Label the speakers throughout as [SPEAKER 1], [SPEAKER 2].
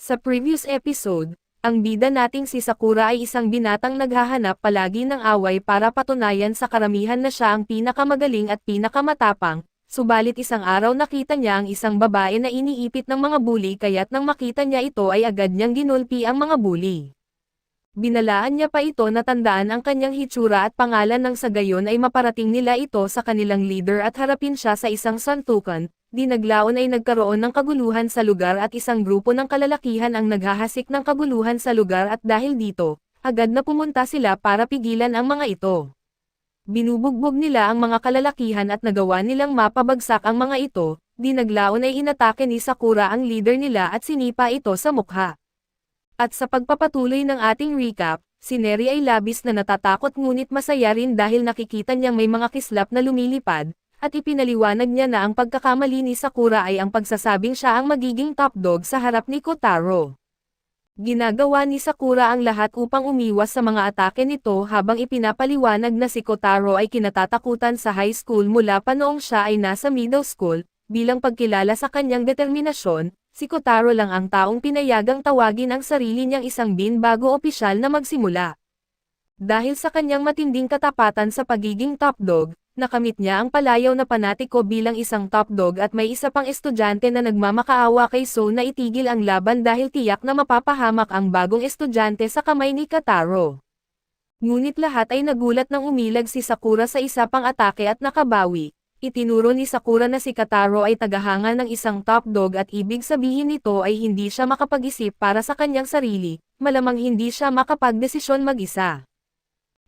[SPEAKER 1] Sa previous episode, ang bida nating si Sakura ay isang binatang naghahanap palagi ng away para patunayan sa karamihan na siya ang pinakamagaling at pinakamatapang, subalit isang araw nakita niya ang isang babae na iniipit ng mga bully kaya't nang makita niya ito ay agad niyang ginulpi ang mga bully. Binalaan niya pa ito na tandaan ang kanyang hitsura at pangalan nang sa gayon ay maparating nila ito sa kanilang leader at harapin siya sa isang santukan. Di naglaon ay nagkaroon ng kaguluhan sa lugar at isang grupo ng kalalakihan ang naghahasik ng kaguluhan sa lugar at dahil dito, agad na pumunta sila para pigilan ang mga ito. Binubugbog nila ang mga kalalakihan at nagawa nilang mapabagsak ang mga ito. Di naglaon ay inatake ni Sakura ang leader nila at sinipa ito sa mukha. At sa pagpapatuloy ng ating recap, si Neri ay labis na natatakot ngunit masaya rin dahil nakikita niyang may mga kislap na lumilipad, at ipinaliwanag niya na ang pagkakamali ni Sakura ay ang pagsasabing siya ang magiging top dog sa harap ni Kotaro. Ginagawa ni Sakura ang lahat upang umiwas sa mga atake nito habang ipinapaliwanag na si Kotaro ay kinatatakutan sa high school mula pa noong siya ay nasa middle school, bilang pagkilala sa kanyang determinasyon. Si Kotaro lang ang taong pinayagang tawagin ang sarili niyang isang bin bago opisyal na magsimula. Dahil sa kanyang matinding katapatan sa pagiging top dog, nakamit niya ang palayaw na panatiko bilang isang top dog at may isa pang estudyante na nagmamakaawa kay So na itigil ang laban dahil tiyak na mapapahamak ang bagong estudyante sa kamay ni Kotaro. Ngunit lahat ay nagulat nang umilag si Sakura sa isa pang atake at nakabawi. Itinuro ni Sakura na si Kotaro ay tagahanga ng isang top dog at ibig sabihin nito ay hindi siya makapag-isip para sa kanyang sarili, malamang hindi siya makapagdesisyon mag-isa.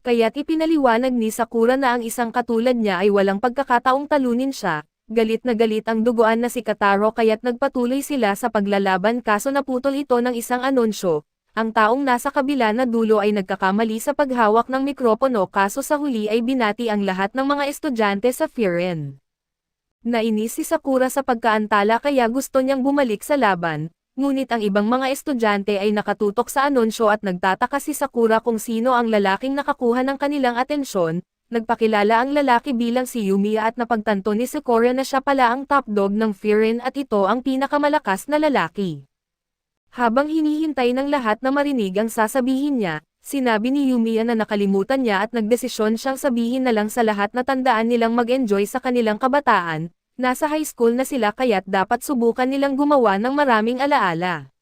[SPEAKER 1] Kaya't ipinaliwanag ni Sakura na ang isang katulad niya ay walang pagkakataong talunin siya. Galit na galit ang duguan na si Kotaro kaya't nagpatuloy sila sa paglalaban kaso naputol ito ng isang anunsyo. Ang taong nasa kabila na dulo ay nagkakamali sa paghawak ng mikropono kaso sa huli ay binati ang lahat ng mga estudyante sa Firen. Nainis si Sakura sa pagkaantala kaya gusto niyang bumalik sa laban, ngunit ang ibang mga estudyante ay nakatutok sa anunsyo at nagtataka si Sakura kung sino ang lalaking nakakuha ng kanilang atensyon. Nagpakilala ang lalaki bilang si Yumiya at napagtanto ni Sakura na siya pala ang top dog ng Firen at ito ang pinakamalakas na lalaki. Habang hinihintay ng lahat na marinig ang sasabihin niya, sinabi ni Yumiya na nakalimutan niya at nagdesisyon siyang sabihin na lang sa lahat na tandaan nilang mag-enjoy sa kanilang kabataan. Nasa high school na sila kaya't dapat subukan nilang gumawa ng maraming alaala.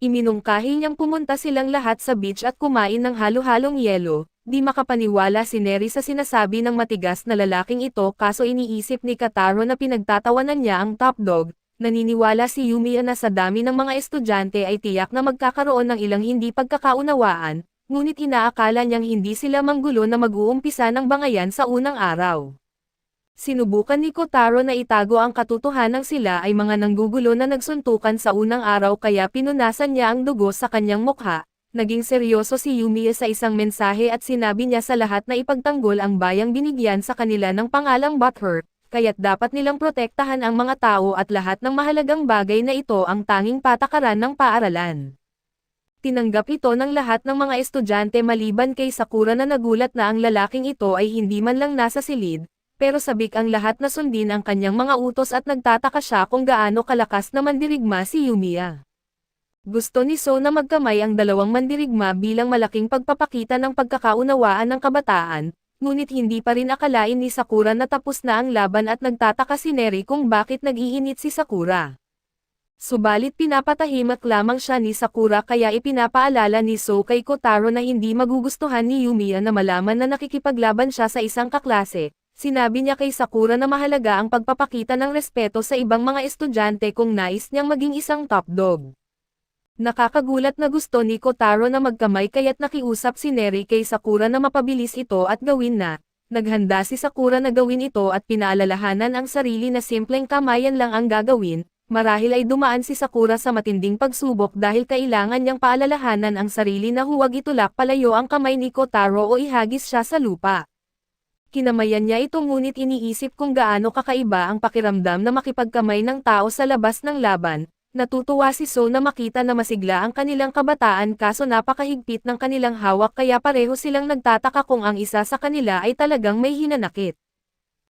[SPEAKER 1] Iminungkahi niyang pumunta silang lahat sa beach at kumain ng halo-halong yelo. Di makapaniwala si Neri sa sinasabi ng matigas na lalaking ito kaso iniisip ni Kotaro na pinagtatawanan niya ang top dog. Naniniwala si Yumiya na sa dami ng mga estudyante ay tiyak na magkakaroon ng ilang hindi pagkakaunawaan, ngunit inaakala niyang hindi sila manggulo na mag-uumpisa ng bangayan sa unang araw. Sinubukan ni Kotaro na itago ang katotohanang sila ay mga nanggugulo na nagsuntukan sa unang araw kaya pinunasan niya ang dugo sa kanyang mukha. Naging seryoso si Yumiya sa isang mensahe at sinabi niya sa lahat na ipagtanggol ang bayang binigyan sa kanila ng pangalang Butthurt. Kaya't dapat nilang protektahan ang mga tao at lahat ng mahalagang bagay na ito ang tanging patakaran ng paaralan. Tinanggap ito ng lahat ng mga estudyante maliban kay Sakura na nagulat na ang lalaking ito ay hindi man lang nasa silid, pero sabik ang lahat na sundin ang kanyang mga utos at nagtataka siya kung gaano kalakas na mandirigma si Yumiya. Gusto ni So na magkamay ang dalawang mandirigma bilang malaking pagpapakita ng pagkakaunawaan ng kabataan. Ngunit hindi pa rin akalain ni Sakura na tapos na ang laban at nagtataka si Neri kung bakit nag-iinit si Sakura. Subalit pinapatahimik lamang siya ni Sakura kaya ipinapaalala ni So kay Kotaro na hindi magugustuhan ni Yumiya na malaman na nakikipaglaban siya sa isang kaklase. Sinabi niya kay Sakura na mahalaga ang pagpapakita ng respeto sa ibang mga estudyante kung nais niyang maging isang top dog. Nakakagulat na gusto ni Kotaro na magkamay kaya't nakiusap si Neri kay Sakura na mapabilis ito at gawin na. Naghanda si Sakura na gawin ito at pinaalalahanan ang sarili na simpleng kamayan lang ang gagawin. Marahil ay dumaan si Sakura sa matinding pagsubok dahil kailangan niyang paalalahanan ang sarili na huwag itulak palayo ang kamay ni Kotaro o ihagis siya sa lupa. Kinamayan niya ito ngunit iniisip kung gaano kakaiba ang pakiramdam na makipagkamay ng tao sa labas ng laban. Natutuwa si So na makita na masigla ang kanilang kabataan kaso napakahigpit ng kanilang hawak kaya pareho silang nagtataka kung ang isa sa kanila ay talagang may hinanakit.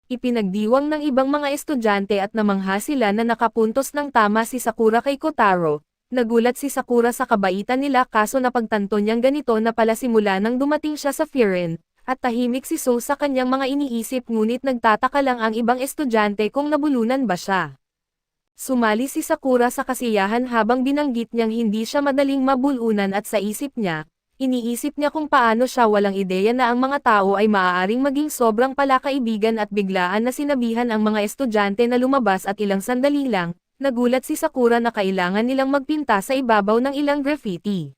[SPEAKER 1] Ipinagdiwang ng ibang mga estudyante at namangha sila na nakapuntos ng tama si Sakura kay Kotaro. Nagulat si Sakura sa kabaitan nila kaso napagtanto niyang ganito na pala simula nang dumating siya sa Frieren, at tahimik si So sa kanyang mga iniisip ngunit nagtataka lang ang ibang estudyante kung nabulunan ba siya. Sumali si Sakura sa kasiyahan habang binanggit niyang hindi siya madaling mabulunan at sa isip niya, iniisip niya kung paano siya walang ideya na ang mga tao ay maaaring maging sobrang palakaibigan at biglaan na sinabihan ang mga estudyante na lumabas at ilang sandali lang, nagulat si Sakura na kailangan nilang magpinta sa ibabaw ng ilang graffiti.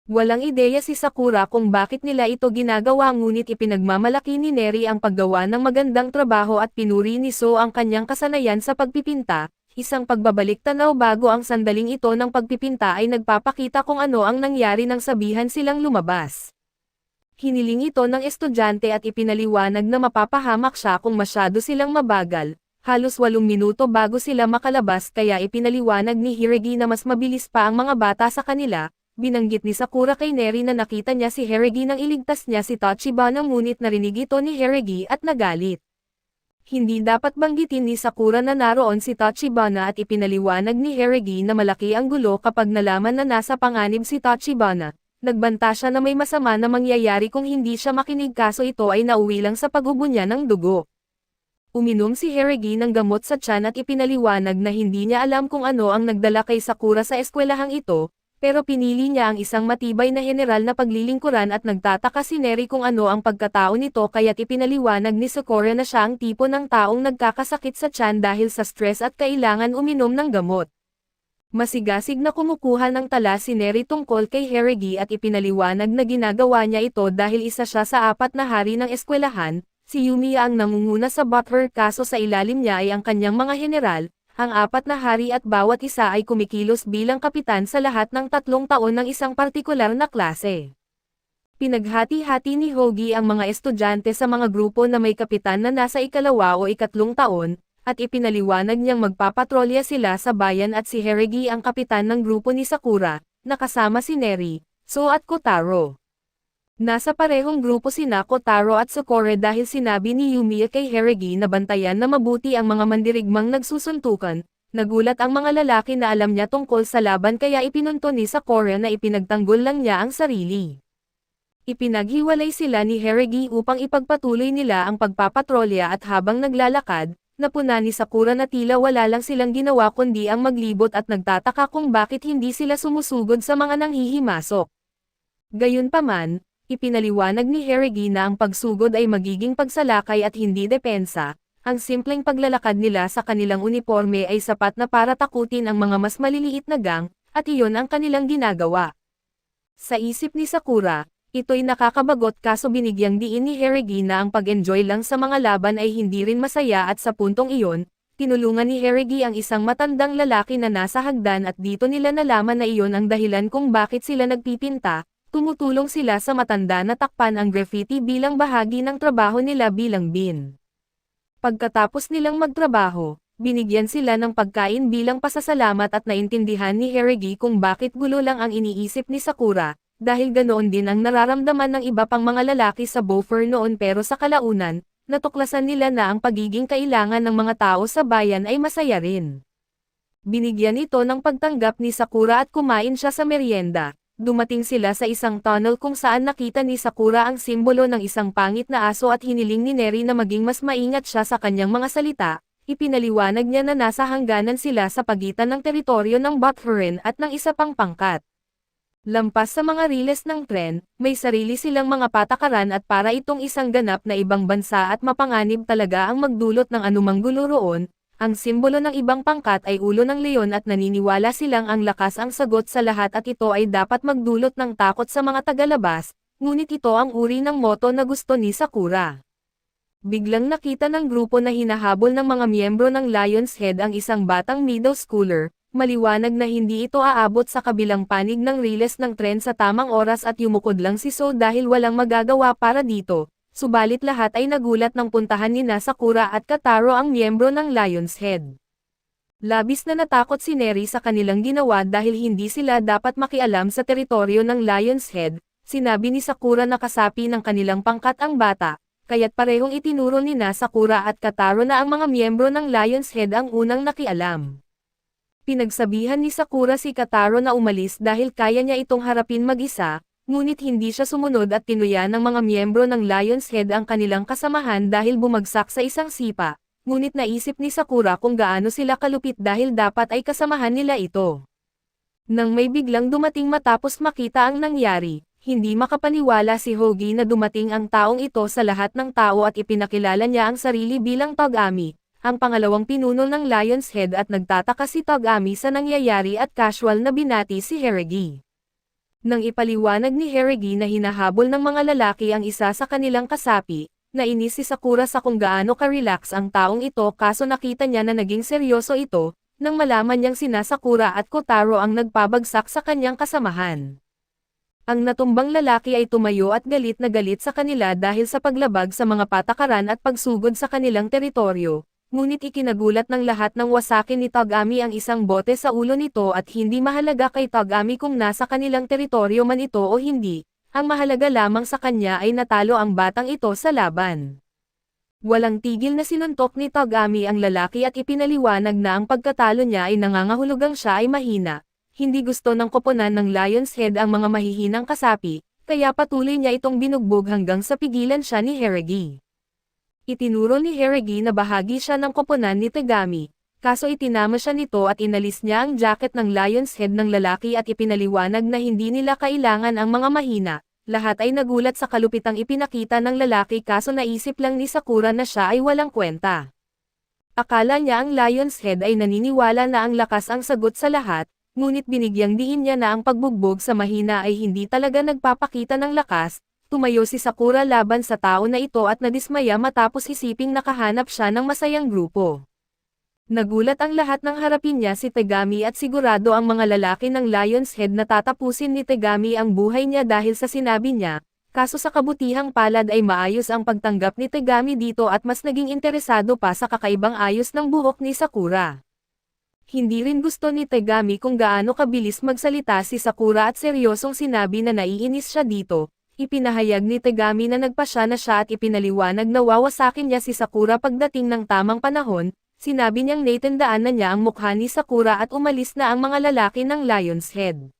[SPEAKER 1] Walang ideya si Sakura kung bakit nila ito ginagawa ngunit ipinagmamalaki ni Neri ang paggawa ng magandang trabaho at pinuri ni So ang kanyang kasanayan sa pagpipinta. Isang pagbabalik tanaw bago ang sandaling ito ng pagpipinta ay nagpapakita kung ano ang nangyari nang sabihan silang lumabas. Hiniling ito ng estudyante at ipinaliwanag na mapapahamak siya kung masyado silang mabagal. Halos 8 minuto bago sila makalabas kaya ipinaliwanag ni Hiragi na mas mabilis pa ang mga bata sa kanila. Binanggit ni Sakura kay Neri na nakita niya si Hiragi nang iligtas niya si Tachibana ngunit narinig ito ni Hiragi at nagalit. Hindi dapat banggitin ni Sakura na naroon si Tachibana at ipinaliwanag ni Hiragi na malaki ang gulo kapag nalaman na nasa panganib si Tachibana. Nagbanta siya na may masama na mangyayari kung hindi siya makinig kaso ito ay nauwi lang sa paggubo niya ng dugo. Uminom si Hiragi ng gamot sa tiyan at ipinaliwanag na hindi niya alam kung ano ang nagdala kay Sakura sa eskwelahang ito, pero pinili niya ang isang matibay na general na paglilingkuran at nagtataka si Neri kung ano ang pagkatao nito kaya't ipinaliwanag ni Sakura na siya ang tipo ng taong nagkakasakit sa tiyan dahil sa stress at kailangan uminom ng gamot. Masigasig na kumukuha ng tala si Neri tungkol kay Hiragi at ipinaliwanag na ginagawa niya ito dahil isa siya sa 4 na hari ng eskwelahan. Si Yumiya ang nangunguna sa Butler kaso sa ilalim niya ay ang kanyang mga general, ang 4 na hari at bawat isa ay kumikilos bilang kapitan sa lahat ng 3 taon ng isang partikular na klase. Pinaghati-hati ni Hogi ang mga estudyante sa mga grupo na may kapitan na nasa 2 o 3 taon, at ipinaliwanag niyang magpapatrolya sila sa bayan at si Hiragi ang kapitan ng grupo ni Sakura, nakasama si Neri, So at Kotaro. Nasa parehong grupo sina Kotaro at Sakura dahil sinabi ni Yumiya kay Hiragi na bantayan na mabuti ang mga mandirigmang nagsusuntukan. Nagulat ang mga lalaki na alam niya tungkol sa laban kaya ipinunto ni Sakura na ipinagtanggol lang niya ang sarili. Ipinaghiwalay sila ni Hiragi upang ipagpatuloy nila ang pagpapatrolya at habang naglalakad, napuna ni Sakura na tila wala lang silang ginawa kundi ang maglibot at nagtataka kung bakit hindi sila sumusugod sa mga nanghihimasok. Gayunpaman, ipinaliwanag ni Hiragi na ang pagsugod ay magiging pagsalakay at hindi depensa, ang simpleng paglalakad nila sa kanilang uniforme ay sapat na para takutin ang mga mas maliliit na gang, at iyon ang kanilang ginagawa. Sa isip ni Sakura, ito'y nakakabagot kaso binigyang diin ni Hiragi na ang pag-enjoy lang sa mga laban ay hindi rin masaya at sa puntong iyon, tinulungan ni Hiragi ang isang matandang lalaki na nasa hagdan at dito nila nalaman na iyon ang dahilan kung bakit sila nagpipinta. Tumutulong sila sa matanda na takpan ang graffiti bilang bahagi ng trabaho nila bilang bin. Pagkatapos nilang magtrabaho, binigyan sila ng pagkain bilang pasasalamat at naintindihan ni Hiragi kung bakit gulo lang ang iniisip ni Sakura, dahil ganoon din ang nararamdaman ng iba pang mga lalaki sa Bofur noon pero sa kalaunan, natuklasan nila na ang pagiging kailangan ng mga tao sa bayan ay masaya rin. Binigyan ito ng pagtanggap ni Sakura at kumain siya sa merienda. Dumating sila sa isang tunnel kung saan nakita ni Sakura ang simbolo ng isang pangit na aso at hiniling ni Neri na maging mas maingat siya sa kanyang mga salita. Ipinaliwanag niya na nasa hangganan sila sa pagitan ng teritoryo ng Buthurin at ng isa pang pangkat. Lampas sa mga riles ng tren, may sarili silang mga patakaran at para itong isang ganap na ibang bansa at mapanganib talaga ang magdulot ng anumang gulo roon. Ang simbolo ng ibang pangkat ay ulo ng leon at naniniwala silang ang lakas ang sagot sa lahat at ito ay dapat magdulot ng takot sa mga tagalabas, ngunit ito ang uri ng moto na gusto ni Sakura. Biglang nakita ng grupo na hinahabol ng mga miyembro ng Lion's Head ang isang batang middle schooler, maliwanag na hindi ito aabot sa kabilang panig ng riles ng tren sa tamang oras at yumukod lang si So dahil walang magagawa para dito. Subalit lahat ay nagulat nang puntahan ni Sakura at Kotaro ang miyembro ng Lion's Head. Labis na natakot si Neri sa kanilang ginawa dahil hindi sila dapat makialam sa teritoryo ng Lion's Head. Sinabi ni Sakura na kasapi ng kanilang pangkat ang bata, kaya't parehong itinuro ni Sakura at Kotaro na ang mga miyembro ng Lion's Head ang unang nakialam. Pinagsabihan ni Sakura si Kataro na umalis dahil kaya niya itong harapin mag-isa, ngunit hindi siya sumunod at tinuya ng mga miyembro ng Lion's Head ang kanilang kasamahan dahil bumagsak sa isang sipa, ngunit naisip ni Sakura kung gaano sila kalupit dahil dapat ay kasamahan nila ito. Nang may biglang dumating matapos makita ang nangyari, hindi makapaniwala si Hogi na dumating ang taong ito sa lahat ng tao at ipinakilala niya ang sarili bilang Togami, ang pangalawang pinuno ng Lion's Head at nagtataka si Togami sa nangyayari at casual na binati si Hiragi. Nang ipaliwanag ni Hiragi na hinahabol ng mga lalaki ang isa sa kanilang kasapi, nainis si Sakura sa kung gaano ka-relax ang taong ito kaso nakita niya na naging seryoso ito, nang malaman niyang sina Sakura at Kotaro ang nagpabagsak sa kanyang kasamahan. Ang natumbang lalaki ay tumayo at galit na galit sa kanila dahil sa paglabag sa mga patakaran at pagsugod sa kanilang teritoryo. Ngunit ikinagulat ng lahat ng wasakin ni Togami ang isang bote sa ulo nito at hindi mahalaga kay Togami kung nasa kanilang teritoryo man ito o hindi, ang mahalaga lamang sa kanya ay natalo ang batang ito sa laban. Walang tigil na sinuntok ni Togami ang lalaki at ipinaliwanag na ang pagkatalo niya ay nangangahulugang siya ay mahina. Hindi gusto ng koponan ng Lion's Head ang mga mahihinang kasapi, kaya patuloy niya itong binugbog hanggang sa pigilan siya ni Hiragi. Itinuro ni Hiragi na bahagi siya ng koponan ni Togami, kaso itinama siya nito at inalis niya ang jacket ng Lion's Head ng lalaki at ipinaliwanag na hindi nila kailangan ang mga mahina. Lahat ay nagulat sa kalupitang ipinakita ng lalaki kaso naisip lang ni Sakura na siya ay walang kwenta. Akala niya ang Lion's Head ay naniniwala na ang lakas ang sagot sa lahat, ngunit binigyang diin niya na ang pagbugbog sa mahina ay hindi talaga nagpapakita ng lakas. Tumayo si Sakura laban sa tao na ito at nadismaya matapos isiping nakahanap siya ng masayang grupo. Nagulat ang lahat nang harapin niya si Togami at sigurado ang mga lalaki ng Lion's Head na tatapusin ni Togami ang buhay niya dahil sa sinabi niya, kaso sa kabutihang palad ay maayos ang pagtanggap ni Togami dito at mas naging interesado pa sa kakaibang ayos ng buhok ni Sakura. Hindi rin gusto ni Togami kung gaano kabilis magsalita si Sakura at seryosong sinabi na naiinis siya dito. Ipinahayag ni Togami na nagpasya na siya at ipinaliwanag na wawasakin niya si Sakura pagdating ng tamang panahon, sinabi niyang naitandaan na niya ang mukha ni Sakura at umalis na ang mga lalaki ng Lion's Head.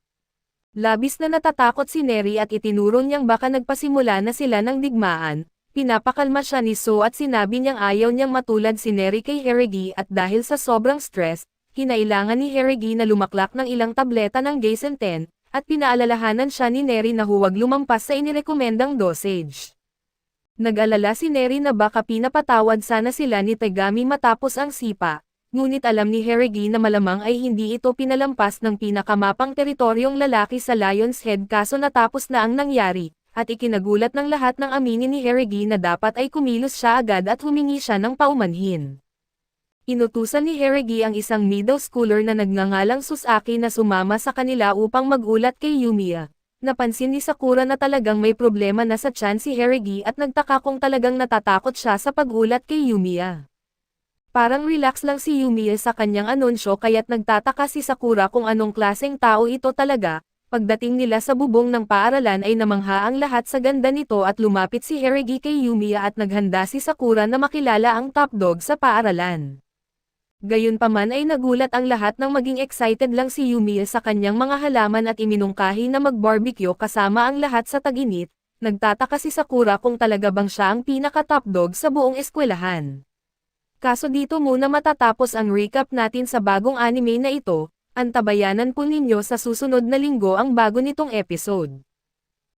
[SPEAKER 1] Labis na natatakot si Neri at itinuro niyang baka nagpasimula na sila ng digmaan, pinapakalma siya ni So at sinabi niyang ayaw niyang matulad si Neri kay Hiragi at dahil sa sobrang stress, kinailangan ni Hiragi na lumaklak ng ilang tableta ng Gaisen-10, at pinaalalahanan siya ni Neri na huwag lumampas sa inirekomendang dosage. Nag-alala si Neri na baka pinapatawad sana sila ni Togami matapos ang sipa, ngunit alam ni Hiragi na malamang ay hindi ito pinalampas ng pinakamapang teritoryong lalaki sa Lion's Head kaso natapos na ang nangyari, at ikinagulat ng lahat ng aminin ni Hiragi na dapat ay kumilos siya agad at humingi siya ng paumanhin. Inutusan ni Hiragi ang isang middle schooler na nagngangalang Susaki na sumama sa kanila upang magulat kay Yumiya. Napansin ni Sakura na talagang may problema na sa tiyan si Hiragi at nagtaka kung talagang natatakot siya sa pagulat kay Yumiya. Parang relax lang si Yumiya sa kanyang anunsyo kaya't nagtataka si Sakura kung anong klaseng tao ito talaga. Pagdating nila sa bubong ng paaralan ay namangha ang lahat sa ganda nito at lumapit si Hiragi kay Yumiya at naghanda si Sakura na makilala ang top dog sa paaralan. Gayunpaman ay nagulat ang lahat nang maging excited lang si Yumiya sa kanyang mga halaman at iminungkahi na mag-barbecue kasama ang lahat sa tag-init. Nagtataka si Sakura kung talaga bang siya ang pinaka-top dog sa buong eskwelahan. Kaso dito muna matatapos ang recap natin sa bagong anime na ito. Antabayanan po ninyo sa susunod na linggo ang bago nitong episode.